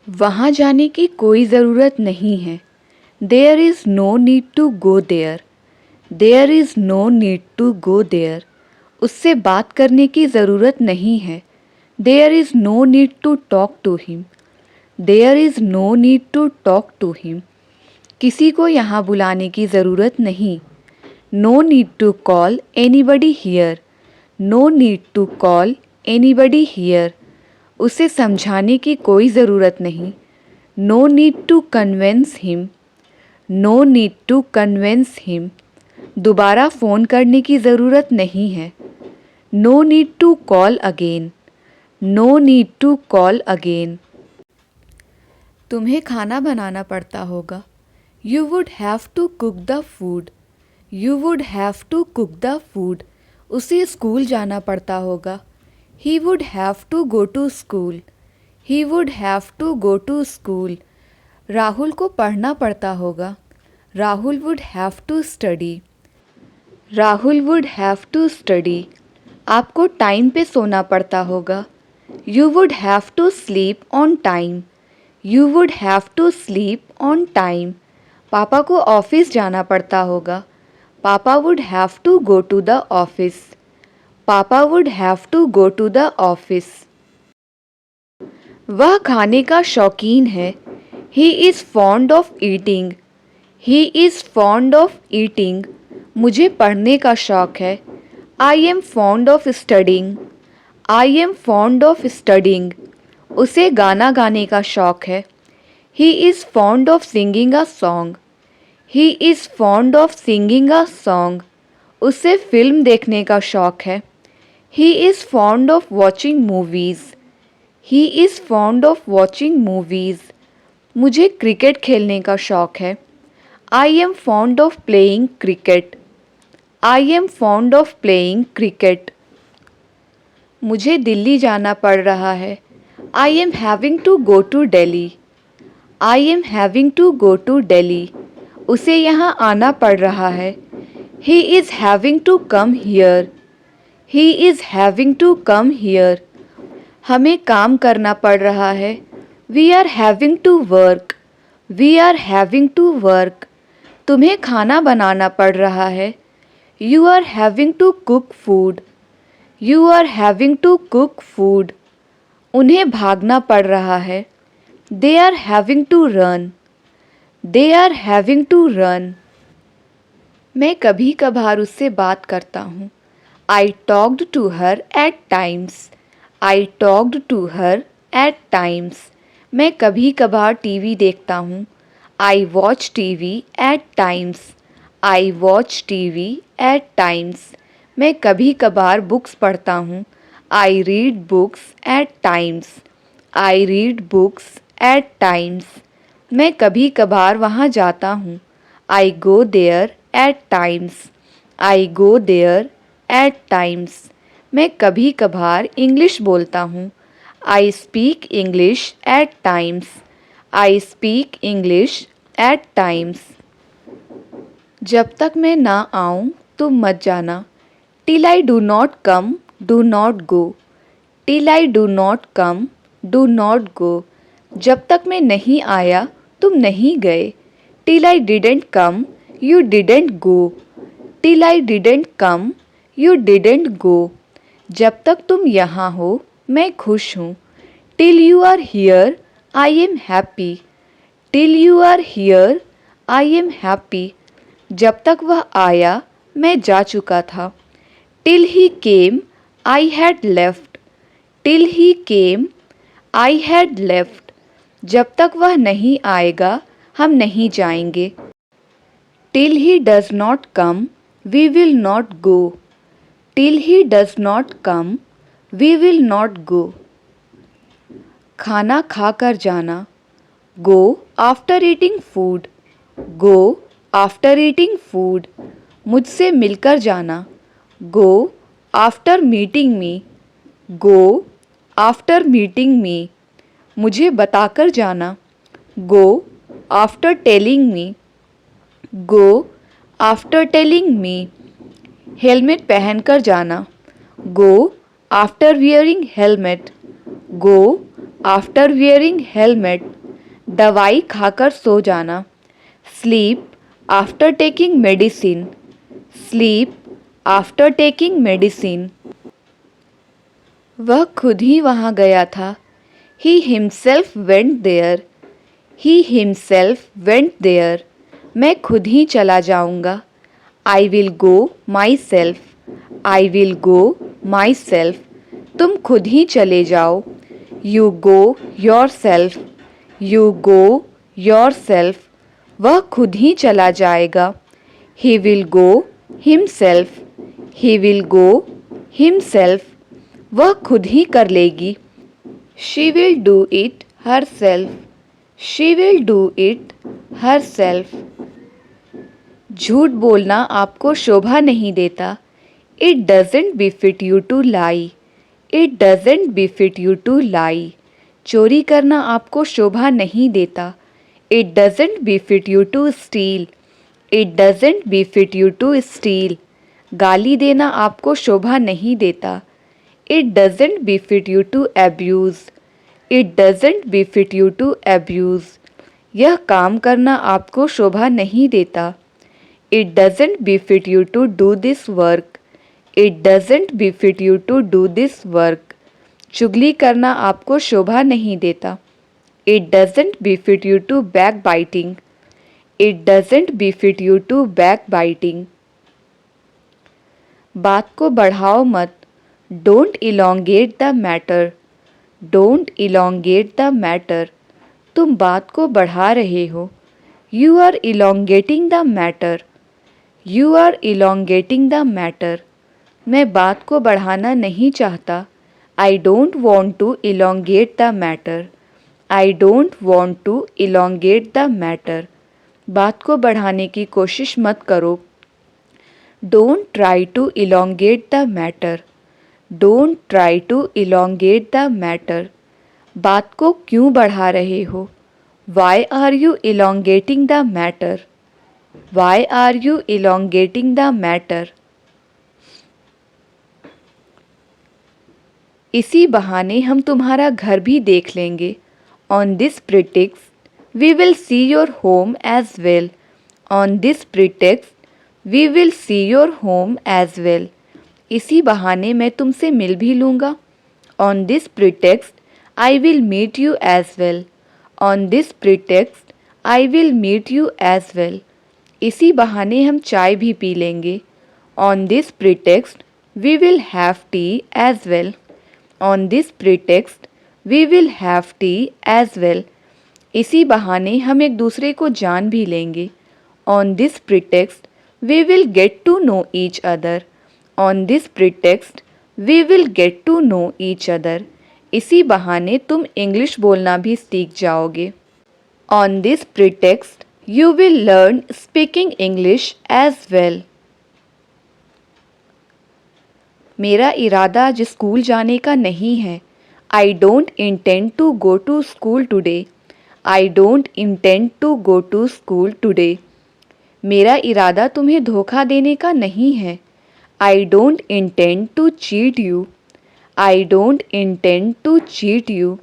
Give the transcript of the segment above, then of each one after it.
वहाँ जाने की कोई ज़रूरत नहीं है। There is no need to go there. There is no need to go there. उससे बात करने की ज़रूरत नहीं है। There is no need to talk to him. There is no need to talk to him. किसी को यहाँ बुलाने की ज़रूरत नहीं। No need to call anybody here. No need to call anybody here. उसे समझाने की कोई ज़रूरत नहीं। No need to convince him. No need to convince him. दोबारा फ़ोन करने की ज़रूरत नहीं है। No need to call again. No need to call again. तुम्हें खाना बनाना पड़ता होगा। You would have to cook the food. You would have to cook the food. उसे स्कूल जाना पड़ता होगा। He would have to go to school. He would have to go to school. Rahul को पढ़ना पड़ता होगा। Rahul would have to study. Rahul would have to study. आपको time पे सोना पड़ता होगा। You would have to sleep on time. You would have to sleep on time. पापा को ऑफिस जाना पड़ता होगा। पापा would have to go to the office. पापा would have to go to the office. वह खाने का शौकीन है। He is fond of eating. He is fond of eating. मुझे पढ़ने का शौक़ है। I am fond of studying. I am fond of studying. उसे गाना गाने का शौक़ है। He is fond of singing a song. He is fond of singing a song. उसे फिल्म देखने का शौक़ है। He is fond of watching movies. He is fond of watching movies. मुझे क्रिकेट खेलने का शौक़ है। I am fond of playing cricket. I am fond of playing cricket. मुझे दिल्ली जाना पड़ रहा है। I am having to go to Delhi. I am having to go to Delhi. उसे यहाँ आना पड़ रहा है। He is having to come here. He is having to come here. हमें काम करना पड़ रहा है। We are having to work. We are having to work. तुम्हें खाना बनाना पड़ रहा है। You are having to cook food. You are having to cook food. उन्हें भागना पड़ रहा है। They are having to run. They are having to run. मैं कभी कभार उससे बात करता हूँ। I talked to her at times. I talked to her at times. मैं कभी कभार टीवी देखता हूँ। I watch TV at times. I watch TV at times. मैं कभी कभार बुक्स पढ़ता हूँ। I read books at times. I read books at times. मैं कभी कभार वहाँ जाता हूँ। I go there at times. I go there at times. मैं कभी कभार इंग्लिश बोलता हूँ। I speak English at times. I speak English at times. जब तक मैं ना आऊँ तुम मत जाना। Till I do not come do not go. Till I do not come do not go. जब तक मैं नहीं आया तुम नहीं गए। Till I didn't come you didn't go. Till I didn't come you didn't गो। जब तक तुम यहाँ हो मैं खुश हूँ। Till you are here I am happy. Till you are here I am happy. जब तक वह आया मैं जा चुका था। Till he came I had left. Till he came I had left. जब तक वह नहीं आएगा हम नहीं जाएंगे। Till he does not come we will not go. Till he does not come we will not go. खाना खा कर जाना। Go after eating food. Go after eating food. मुझसे मिलकर जाना। Go after meeting me. Go after meeting me. मुझे बताकर जाना। Go after telling me. Go after telling me. Helmet पहनकर जाना। Go after wearing helmet. Go after wearing helmet, दवाई खाकर सो जाना। Sleep after taking medicine, sleep after taking medicine. वह खुद ही वहाँ गया था। He himself went there, he himself went there. मैं खुद ही चला जाऊँगा। I will go myself, I will go myself. तुम खुद ही चले जाओ। You go yourself, you go yourself. वह खुद ही चला जाएगा। He will go himself, he will go himself. वह खुद ही कर लेगी। She will do it herself, she will do it herself. झूठ बोलना आपको शोभा नहीं देता। It doesn't befit you to lie, it doesn't befit you to lie. चोरी करना आपको शोभा नहीं देता। It doesn't befit you to steal, it doesn't befit you to steal. गाली देना आपको शोभा नहीं देता। It doesn't befit you to abuse, it doesn't befit you to abuse. यह काम करना आपको शोभा नहीं देता। It doesn't befit you to do this work, it doesn't befit you to do this work। चुगली करना आपको शोभा नहीं देता। It doesn't befit you to backbiting, it doesn't befit you to backbiting। बात को बढ़ाओ मत। Don't elongate the matter, don't elongate the matter। तुम बात को बढ़ा रहे हो। You are elongating the matter, You are elongating the matter। मैं बात को बढ़ाना नहीं चाहता। I don't want to elongate the matter, I don't want to elongate the matter। बात को बढ़ाने की कोशिश मत करो। Don't try to elongate the matter, don't try to elongate the matter। बात को क्यों बढ़ा रहे हो? Why are you elongating the matter, Why are you elongating the matter? इसी बहाने हम तुम्हारा घर भी देख लेंगे। On this pretext, we will see your home as well. On this pretext, we will see your home as well। इसी बहाने मैं तुमसे मिल भी लूँगा। On this pretext, I will meet you as well. On this pretext, I will meet you as well। इसी बहाने हम चाय भी पी लेंगे। On this pretext, we will have tea as well. On this pretext, we will have tea as well। इसी बहाने हम एक दूसरे को जान भी लेंगे। On this pretext, we will get to know each other. On this pretext, we will get to know each other। इसी बहाने तुम इंग्लिश बोलना भी सीख जाओगे। On this pretext, You will learn speaking English as well। मेरा इरादा आज स्कूल जाने का नहीं है। I don't intend to go to school today, I don't intend to go to school today। मेरा इरादा तुम्हें धोखा देने का नहीं है। I don't intend to cheat you, I don't intend to cheat you।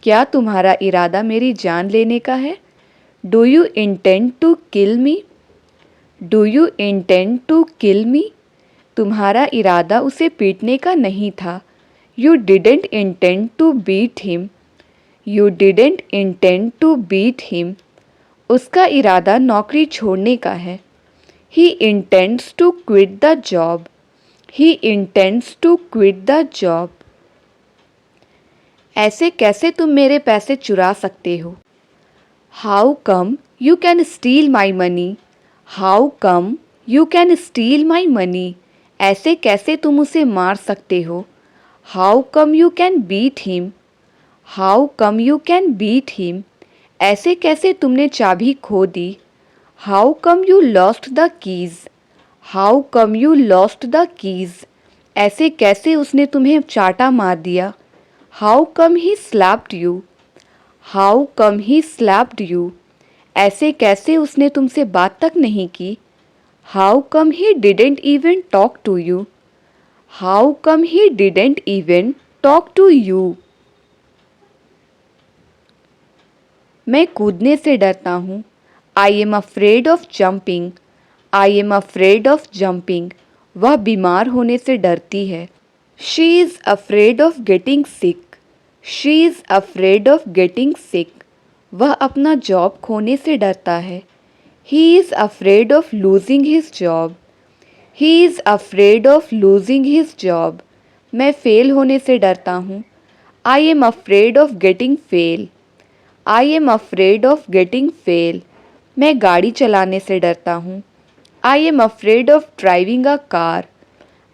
क्या तुम्हारा इरादा मेरी जान लेने का है? Do you intend to kill me, Do you intend to kill me? तुम्हारा इरादा उसे पीटने का नहीं था। You didn't intend to beat him, You didn't intend to beat him। उसका इरादा नौकरी छोड़ने का है। He intends to quit the job, He intends to quit the job। ऐसे कैसे तुम मेरे पैसे चुरा सकते हो? How come you can steal my money, How come you can steal my money। ऐसे कैसे तुम उसे मार सकते हो? How come you can beat him, How come you can beat him। ऐसे कैसे तुमने चाबी खो दी? How come you lost the keys, How come you lost the keys। ऐसे कैसे उसने तुम्हें चाटा मार दिया? How come he slapped you, How come he slapped you। ऐसे कैसे उसने तुमसे बात तक नहीं की? How come he didn't even talk to you, How come he didn't even talk to you। मैं कूदने से डरता हूँ। I am afraid of jumping. I am afraid of jumping. वह बीमार होने से डरती है। She is afraid of getting sick. She is afraid of getting सिक। वह अपना जॉब खोने से डरता है। He is afraid of losing his job. He is afraid of losing his job. मैं फेल होने से डरता हूँ। I am afraid of getting fail. I am afraid of getting fail. मैं गाड़ी चलाने से डरता हूँ। I am afraid of driving a car.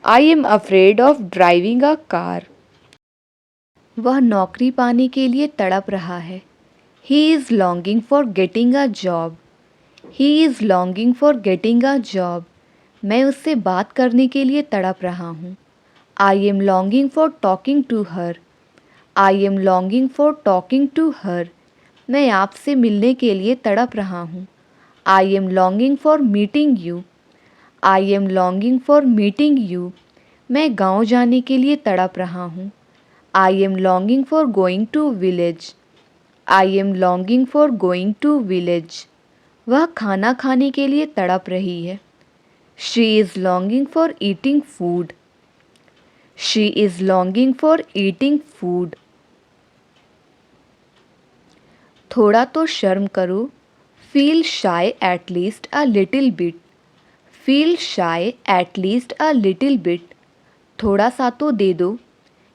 I am afraid of driving a car. वह नौकरी पाने के लिए तड़प रहा है। He is longing for getting a job. He is longing for getting a job. मैं उससे बात करने के लिए तड़प रहा हूँ। I am longing for talking to her. I am longing for talking to her. मैं आपसे मिलने के लिए तड़प रहा हूँ। I am longing for meeting you. I am longing for meeting you. मैं गांव जाने के लिए तड़प रहा हूँ। I am longing for going to village. I am longing for going to village. वह खाना खाने के लिए तड़प रही है। She is longing for eating food. She is longing for eating food. थोड़ा तो शर्म करो। Feel shy at least a little bit. Feel shy at least a little bit. थोड़ा सा तो दे दो।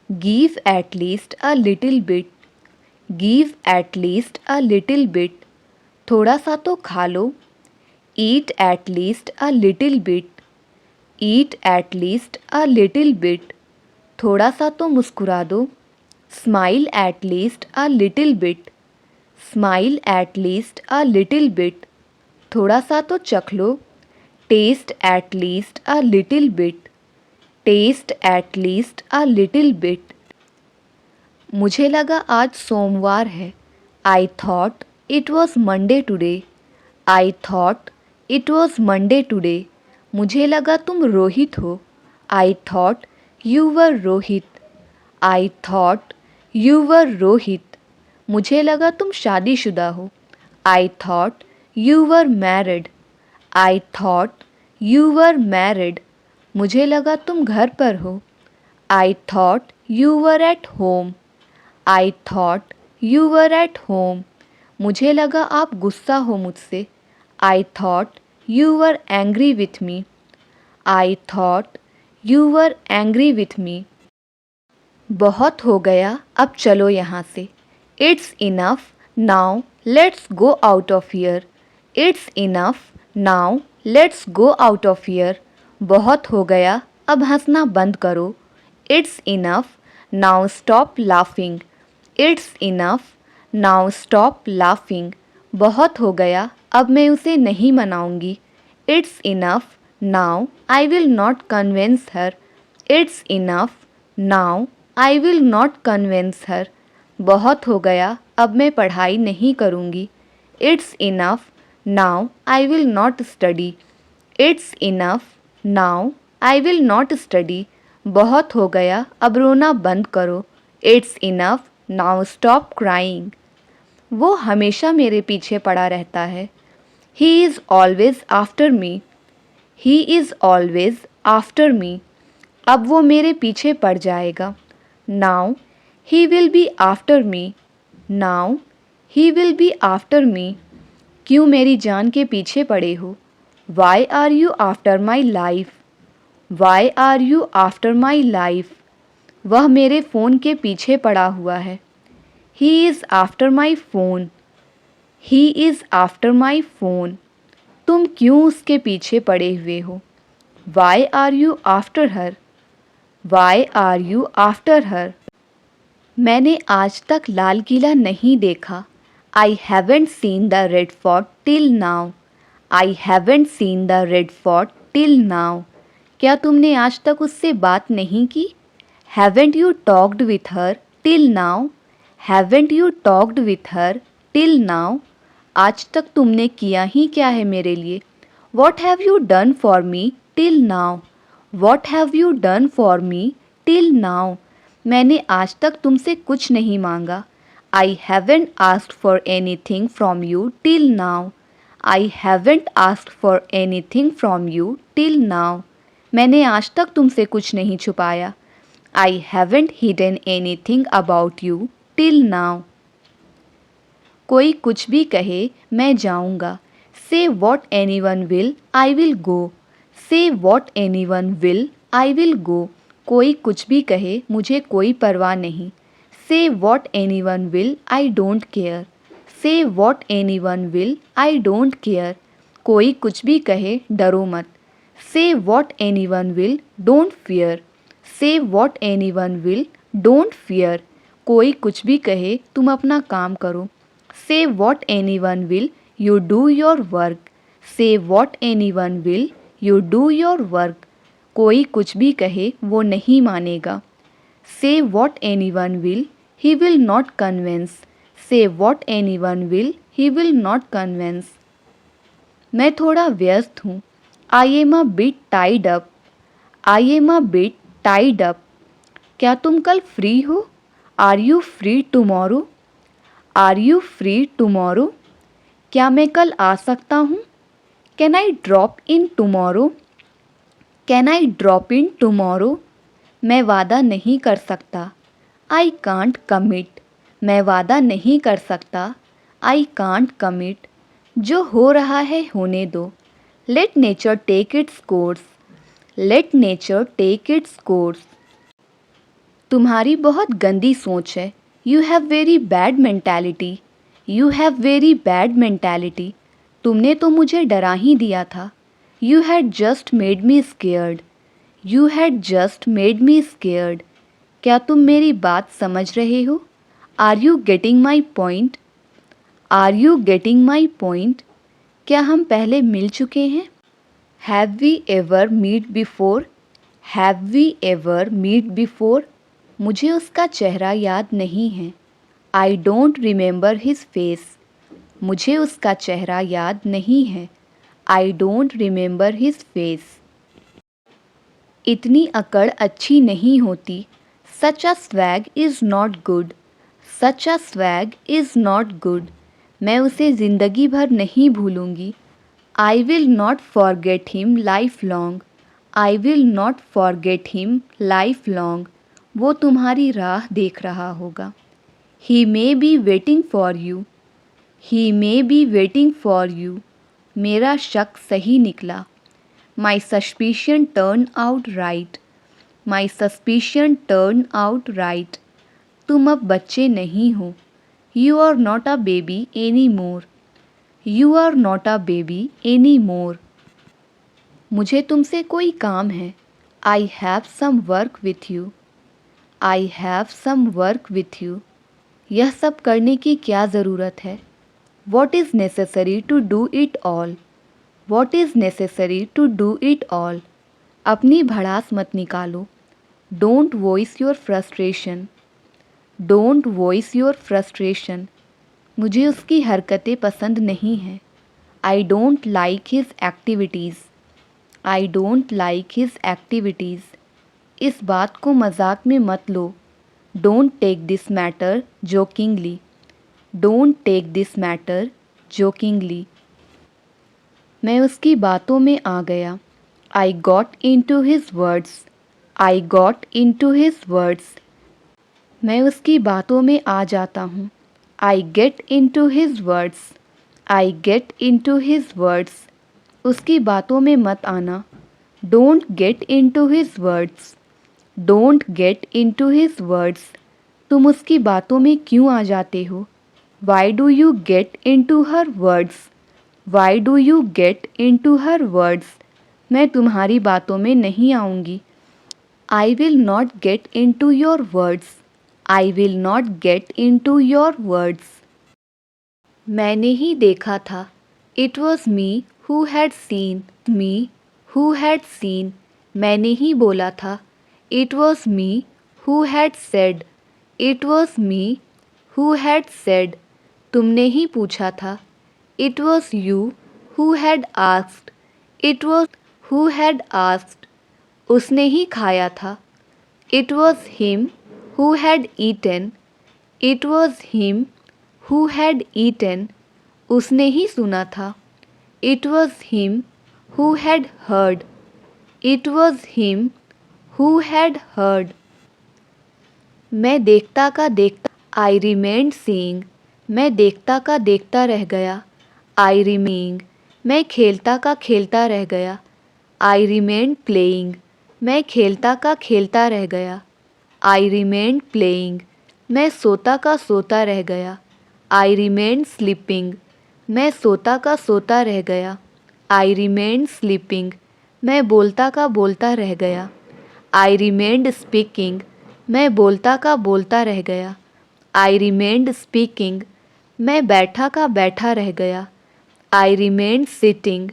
Give at least a little bit. Give at least a little bit. थोड़ा सा तो खा लो। Eat at least a little bit. Eat at least a little bit. थोड़ा सा तो मुस्कुरा दो। Smile at least a little bit. Smile at least a little bit. थोड़ा सा तो चख लो। Taste at least a little bit. Taste at least a little bit. मुझे लगा आज सोमवार है। I thought it was Monday today. I thought it was Monday today. मुझे लगा तुम रोहित हो। आई thought you were Rohit. I thought you वर रोहित। मुझे लगा तुम शादीशुदा हो। आई thought you were married. I thought you were married. मुझे लगा तुम घर पर हो। आई thought you were at home. I thought you were at home. मुझे लगा आप गुस्सा हो मुझसे। I thought you were angry with me. I thought you were angry with me. बहुत हो गया, अब चलो यहाँ से। It's enough now, let's go out of here. It's enough now, let's go out of here. बहुत हो गया, अब हंसना बंद करो। It's enough now, stop laughing. It's enough now, stop laughing. बहुत हो गया, अब मैं उसे नहीं मनाऊंगी। It's enough now, I will not convince her. It's enough now, I will not convince her. बहुत हो गया, अब मैं पढ़ाई नहीं करूँगी। It's enough now, I will not study. It's enough now, I will not study. बहुत हो गया, अब रोना बंद करो। It's enough now, stop crying. वो हमेशा मेरे पीछे पड़ा रहता है। He is always after me. He is always after me. अब वो मेरे पीछे पड़ जाएगा। Now he will be after me. Now he will be after me. क्यों मेरी जान के पीछे पड़े हो? Why are you after my life? Why are you after my life? वह मेरे फ़ोन के पीछे पड़ा हुआ है। He is after my phone. He is after my phone. तुम क्यों उसके पीछे पड़े हुए हो? Why are you after her? Why are you after her? मैंने आज तक लाल किला नहीं देखा। I haven't seen the red fort till now. I haven't seen the red fort till now. क्या तुमने आज तक उससे बात नहीं की? Haven't you talked with her till now? Haven't you talked with her till now? आज तक तुमने किया ही क्या है मेरे लिए? What have you done for me till now? What have you done for me till now? मैंने आज तक तुमसे कुछ नहीं मांगा। I haven't asked for anything from you till now. I haven't asked for anything from you till now. मैंने आज तक तुमसे कुछ नहीं छुपाया. I haven't hidden anything about you till now. कोई कुछ भी कहे मैं जाऊंगा. Say what anyone will, I will go. Say what anyone will, I will go. कोई कुछ भी कहे मुझे कोई परवाह नहीं. Say what anyone will, I don't care. Say what anyone will, I don't care. कोई कुछ भी कहे डरो मत. Say what anyone will, don't fear. Say what anyone will, don't fear. कोई कुछ भी कहे तुम अपना काम करो. Say what anyone will, you do your work. Say what anyone will, you do your work. कोई कुछ भी कहे वो नहीं मानेगा. Say what anyone will, he will not convince. Say what anyone will, he will not convince. मैं थोड़ा व्यस्त हूँ. I am a bit tied up. I am a bit tied up. क्या तुम कल फ्री हो? Are you free tomorrow? Are you free tomorrow? क्या मैं कल आ सकता हूँ? Can I drop in tomorrow? Can I drop in tomorrow? मैं वादा नहीं कर सकता. I can't commit. मैं वादा नहीं कर सकता. I can't commit. जो हो रहा है होने दो. Let nature take its course. Let nature take its course. तुम्हारी बहुत गंदी सोच है. You have very bad mentality. You have very bad mentality. तुमने तो मुझे डरा ही दिया था. You had just made me scared. You had just made me scared. क्या तुम मेरी बात समझ रहे हो? Are you getting my point? Are you getting my point? क्या हम पहले मिल चुके हैं? Have we ever met before? Have we ever met before? मुझे उसका चेहरा याद नहीं है. I don't remember his face. मुझे उसका चेहरा याद नहीं है. I don't remember his face. इतनी अकड़ अच्छी नहीं होती. Such a swag is not good. Such a swag is not good. मैं उसे ज़िंदगी भर नहीं भूलूंगी. I will not forget him lifelong. I will not forget him lifelong. वो तुम्हारी राह देख रहा होगा. He may be waiting for you. He may be waiting for you. मेरा शक सही निकला. My suspicion turned out right. My suspicion turned out right. तुम अब बच्चे नहीं हो. You are not a baby anymore. You are not a baby anymore. मुझे तुमसे कोई काम है. I have some work with you. I have some work with you. यह सब करने की क्या ज़रूरत है? What is necessary to do it all? What is necessary to do it all? अपनी भड़ास मत निकालो. Don't voice your frustration. Don't voice your frustration. मुझे उसकी हरकतें पसंद नहीं हैं. I don't like his activities. I don't like his activities. इस बात को मजाक में मत लो. Don't take this matter jokingly. Don't take this matter jokingly. मैं उसकी बातों में आ गया. I got into his words. I got into his words. मैं उसकी बातों में आ जाता हूँ. I get into his words. I get into his words. उसकी बातों में मत आना. Don't get into his words. Don't get into his words. तुम उसकी बातों में क्यों आ जाते हो? Why do you get into her words? Why do you get into her words? मैं तुम्हारी बातों में नहीं आऊँगी. I will not get into your words. I will not get into your words. मैंने ही देखा था. It was me who had seen. Me who had seen. मैंने ही बोला था. It was me who had said. It was me who had said. तुमने ही पूछा था. It was you who had asked. It was who had asked. उसने ही खाया था. It was him who had eaten. It was him who had eaten. उसने ही सुना था. It was him who had heard. It was him who had heard. मैं देखता का देखता I remained seeing. मैं देखता का देखता रह गया. I remained. मैं खेलता का खेलता रह गया. I remained playing. मैं खेलता का खेलता रह गया. I remained playing. मैं सोता का सोता रह गया. I remained sleeping. मैं सोता का सोता रह गया. I remained sleeping. मैं बोलता का बोलता रह गया. I remained speaking. मैं बोलता का बोलता रह गया. I remained speaking. मैं बैठा का बैठा रह गया. I remained sitting.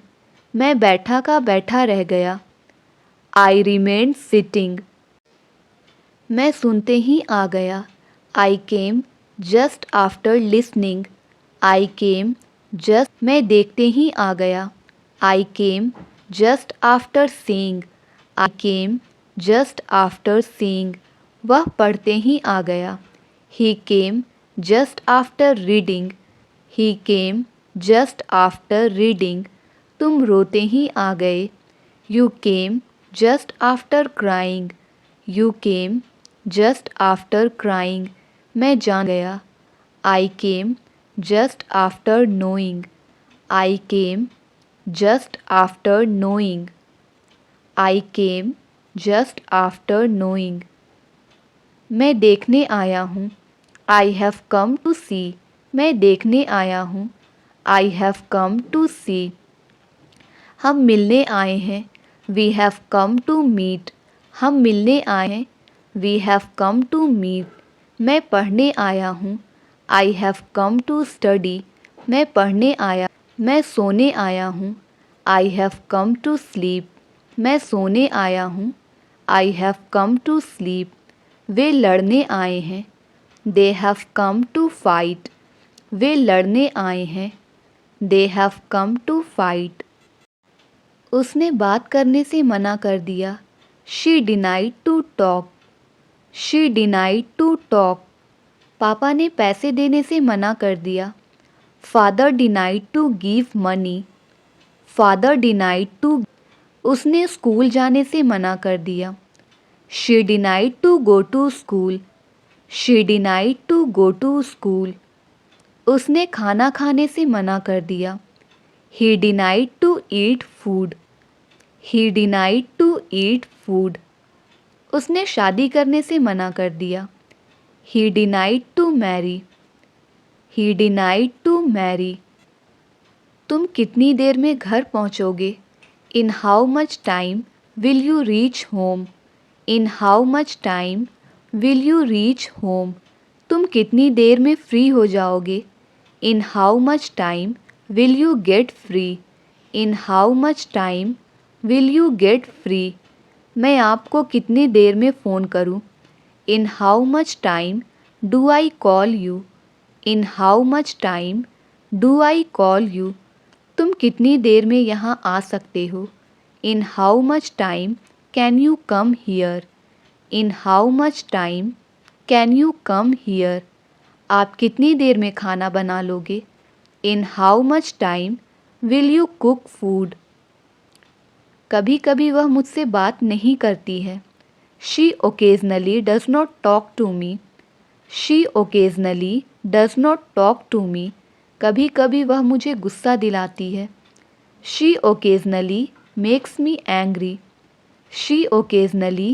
मैं बैठा का बैठा रह गया. I remained sitting. मैं सुनते ही आ गया. I came just after listening. I came just. मैं देखते ही आ गया. I came just after seeing. I came just after seeing. वह पढ़ते ही आ गया. He came just after reading. He came just after reading. तुम रोते ही आ गए. You came just after crying. You came just after crying. मैं जान गया. I came just after knowing. I came just after knowing. I came just after knowing. मैं देखने आया हूँ. I have come to see. मैं देखने आया हूँ. I have come to see. हम मिलने आए हैं. We have come to meet. हम मिलने आए हैं. We have come to meet. मैं पढ़ने आया हूँ. I have come to study. मैं पढ़ने आया. मैं सोने आया हूँ. I have come to sleep. मैं सोने आया हूँ. I have come to sleep. वे लड़ने आए हैं. They have come to fight. वे लड़ने आए हैं. They have come to fight. उसने बात करने से मना कर दिया. She denied to talk. She denied to talk. पापा ने पैसे देने से मना कर दिया. Father denied to give money. Father denied to. उसने स्कूल जाने से मना कर दिया. She denied to go to school. She denied to go to school. उसने खाना खाने से मना कर दिया. He denied to eat food. He denied to eat food. उसने शादी करने से मना कर दिया. He denied to marry. He denied to marry. तुम कितनी देर में घर पहुंचोगे? In how much time will you reach home? In how much time will you reach home? तुम कितनी देर में फ्री हो जाओगे? In how much time will you get free? In how much time will you get free? मैं आपको कितनी देर में phone करूं? In how much time do I call you? In how much time do I call you? तुम कितनी देर में यहाँ आ सकते हो? In how much time can you come here? In how much time can you come here? आप कितनी देर में खाना बना लोगे? In how much time will you cook food? कभी कभी वह मुझसे बात नहीं करती है. She occasionally does not talk to me. She occasionally does not talk to me. कभी कभी वह मुझे गुस्सा दिलाती है. She occasionally makes me angry. She occasionally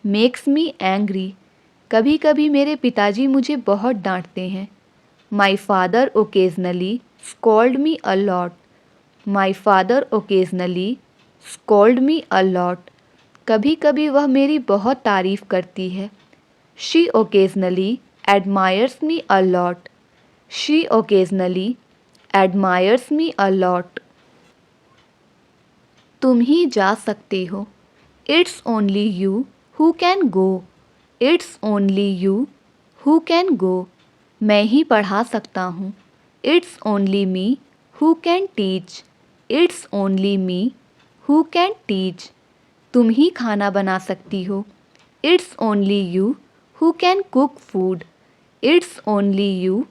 makes me angry. कभी कभी मेरे पिताजी मुझे बहुत डांटते हैं. My father occasionally scold me a lot. My father occasionally scold me a lot. कभी कभी वह मेरी बहुत तारीफ़ करती है. She occasionally admires me a lot. She occasionally admires me a lot. तुम ही जा सकते हो. It's only you who can go. It's only you who can go. मैं ही पढ़ा सकता हूँ. It's only me who can teach. It's only me who can teach. तुम ही खाना बना सकती हो. It's only you who can cook food. It's only you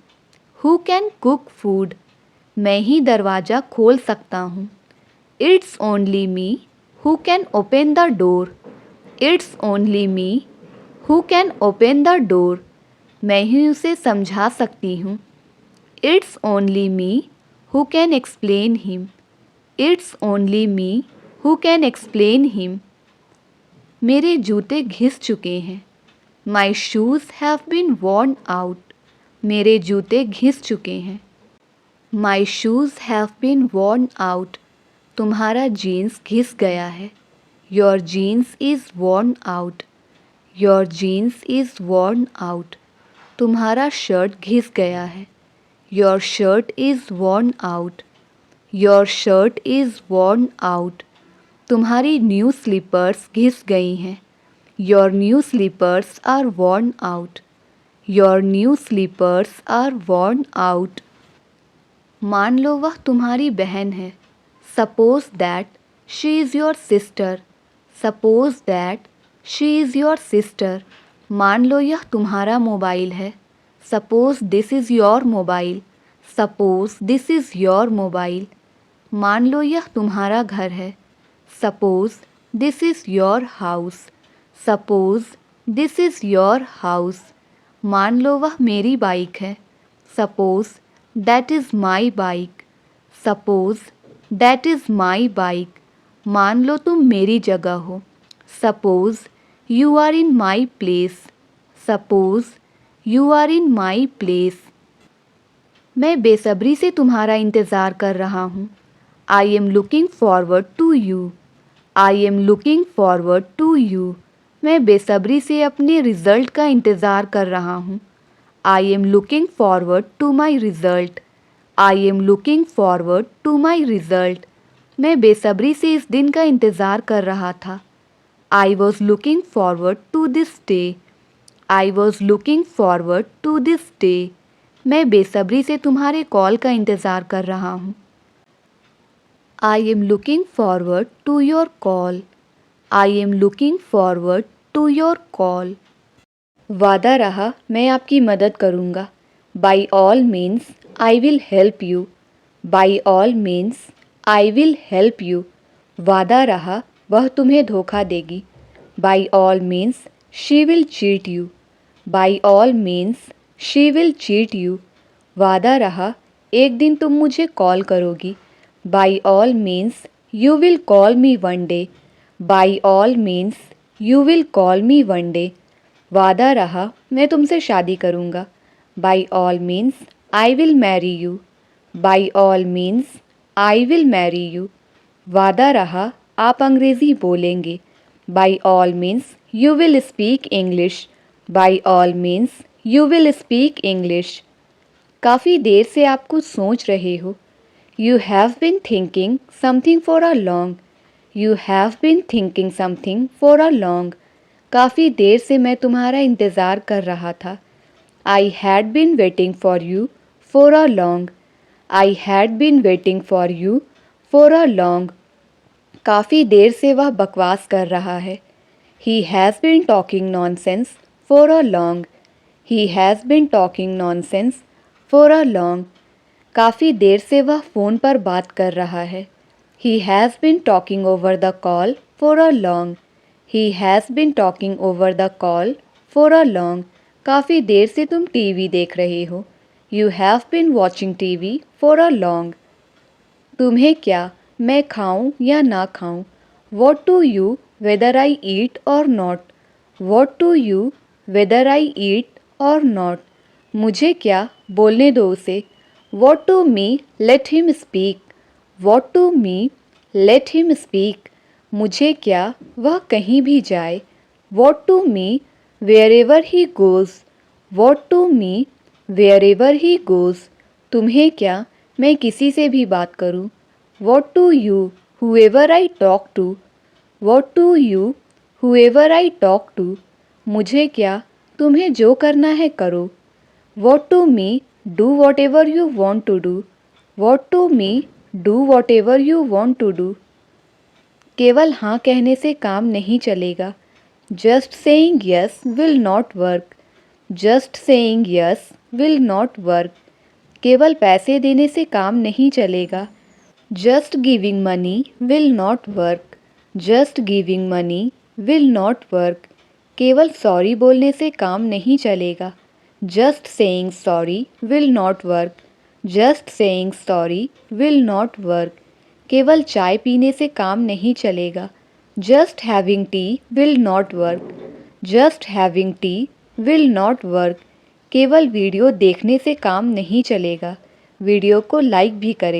who can cook food. मैं ही दरवाज़ा खोल सकता हूँ। It's only me who can open the door. It's only me who can open the door. मैं ही उसे समझा सकती हूँ। It's only me who can explain him. It's only me who can explain him. मेरे जूते घिस चुके हैं। My shoes have been worn out. मेरे जूते घिस चुके हैं। My shoes have been worn out. तुम्हारा जीन्स घिस गया है। Your jeans is worn out. Your jeans is worn out. तुम्हारा शर्ट घिस गया है। Your shirt is worn out. Your shirt is worn out. तुम्हारी न्यू स्लीपर्स घिस गई हैं। Your new slippers are worn out. Your new slippers are worn out. मान लो वह तुम्हारी बहन है। Suppose that she is your sister. Suppose that she is your sister. मान लो यह तुम्हारा मोबाइल है। Suppose this is your mobile. Suppose this is your mobile. मान लो यह तुम्हारा घर है। Suppose this is your house. Suppose this is your house. मान लो वह मेरी बाइक है। Suppose that is my bike. Suppose that is my bike. मान लो तुम मेरी जगह हो। Suppose you are in my place. Suppose you are in my place. मैं बेसब्री से तुम्हारा इंतज़ार कर रहा हूँ। I am looking forward to you. I am looking forward to you. मैं बेसब्री से अपने रिज़ल्ट का इंतज़ार कर रहा हूँ। I am looking forward to my result. I am looking forward to my result. मैं बेसब्री से इस दिन का इंतज़ार कर रहा था। I was looking forward to this day. I was looking forward to this day. मैं बेसब्री से तुम्हारे कॉल का इंतज़ार कर रहा हूँ। I am looking forward to your call. I am looking forward to your call. वादा रहा मैं आपकी मदद करूँगा। By all means I will help you. By all means I will help you. वादा रहा वह तुम्हें धोखा देगी। By all means she will cheat you. By all means she will cheat you. वादा रहा एक दिन तुम मुझे कॉल करोगी। By all means you will call me one day. By all means you will call me one day. वादा रहा मैं तुमसे शादी करूँगा। By all means I will marry you. By all means I will marry you. वादा रहा आप अंग्रेज़ी बोलेंगे। By all means you will speak English. By all means you will speak English. काफ़ी देर से आप कुछ सोच रहे हो। You have been thinking something for a long. You have been thinking something for a long. काफ़ी देर से मैं तुम्हारा इंतज़ार कर रहा था। I had been waiting for you for a long. I had been waiting for you for a long. काफ़ी देर से वह बकवास कर रहा है। He has been talking nonsense for a long. He has been talking nonsense for a long. काफ़ी देर से वह फ़ोन पर बात कर रहा है। He has been talking over the call for a long. He has been talking over the call for a long. काफ़ी देर से तुम टीवी देख रहे हो। You have been watching TV for a long. तुम्हें क्या मैं खाऊं या ना खाऊं? What to you whether I eat or not? What to you whether I eat or not? मुझे क्या, बोलने दो उसे। What to me let him speak. What to me let him speak. मुझे क्या, वह कहीं भी जाए। What to me wherever he goes. What to me wherever he goes. तुम्हें क्या, मैं किसी से भी बात करूं। What to you whoever I talk to. What to you whoever I talk to. मुझे क्या, तुम्हें जो करना है करो। What to me do whatever you want to do. What to me do whatever you want to do. केवल हाँ कहने से काम नहीं चलेगा। Just saying yes will not work. Just saying yes will not work. केवल पैसे देने से काम नहीं चलेगा। Just giving money will not work. Just giving money will not work. केवल सॉरी बोलने से काम नहीं चलेगा। Just saying sorry will not work. Just saying sorry will not work. केवल चाय पीने से काम नहीं चलेगा। Just having T will not work. Just having T will not work. केवल वीडियो देखने से काम नहीं चलेगा। वीडियो को लाइक भी करें।